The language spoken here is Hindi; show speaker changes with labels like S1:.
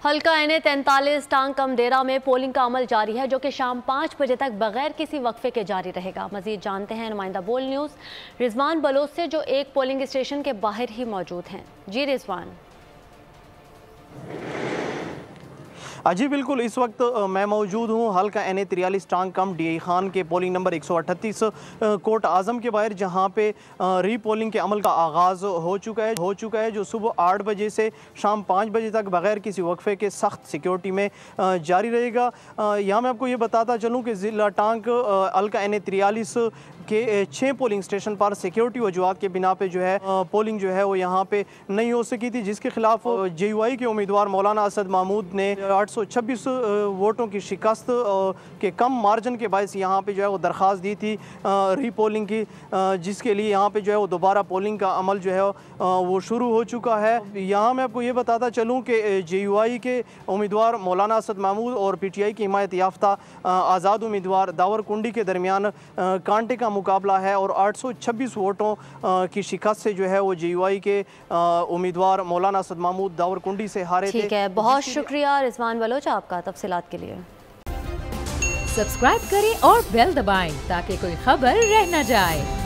S1: हल्का NA-43 टांग कमडेरा में पोलिंग का अमल जारी है, जो कि शाम 5 बजे तक बगैर किसी वक्फे के जारी रहेगा। मजीद जानते हैं नुमाइंदा बोल न्यूज़ रिजवान बलोच से, जो एक पोलिंग स्टेशन के बाहर ही मौजूद हैं। जी रिजवान।
S2: जी बिल्कुल, इस वक्त मैं मौजूद हूँ हल्का NA-43 टांग कम DI खान के पोलिंग नंबर 138 कोर्ट आज़म के बाहर, जहाँ पे री पोलिंग के अमल का आगाज़ हो चुका है जो सुबह 8 बजे से शाम 5 बजे तक बगैर किसी वक्फे के सख्त सिक्योरिटी में जारी रहेगा। यहाँ मैं आपको ये बताता चलूँ कि ज़िला टांग हल्का NA-43 के 6 पोलिंग स्टेशन पर सिक्योरिटी वजूहात के बिना पे जो है पोलिंग जो है वो यहाँ पे नहीं हो सकी थी, जिसके खिलाफ JUI के उम्मीदवार मौलाना असद महमूद ने 826 वोटों की शिकस्त के कम मार्जिन के बायस यहाँ पे जो है वो दरख्वास्त दी थी री पोलिंग की, जिसके लिए यहाँ पे जो है वो दोबारा पोलिंग का अमल जो है वो शुरू हो चुका है। यहाँ मैं आपको ये बताता चलूँ कि JUI के उम्मीदवार मौलाना असद महमूद और PTI की हिमायत याफ्ता आज़ाद उम्मीदवार दावर कुंडी के दरमियान कांटे का मुकाबला है और 826 वोटों की शिकस्त से जो है वो JUI के उम्मीदवार मौलाना असद महमूद दावर कुंडी से हारे थे।
S1: ठीक है, बहुत शुक्रिया रिजवान बलोच आपका तफसीलात के लिए।
S3: सब्सक्राइब करें और बेल दबाएं ताकि कोई खबर रह न जाए।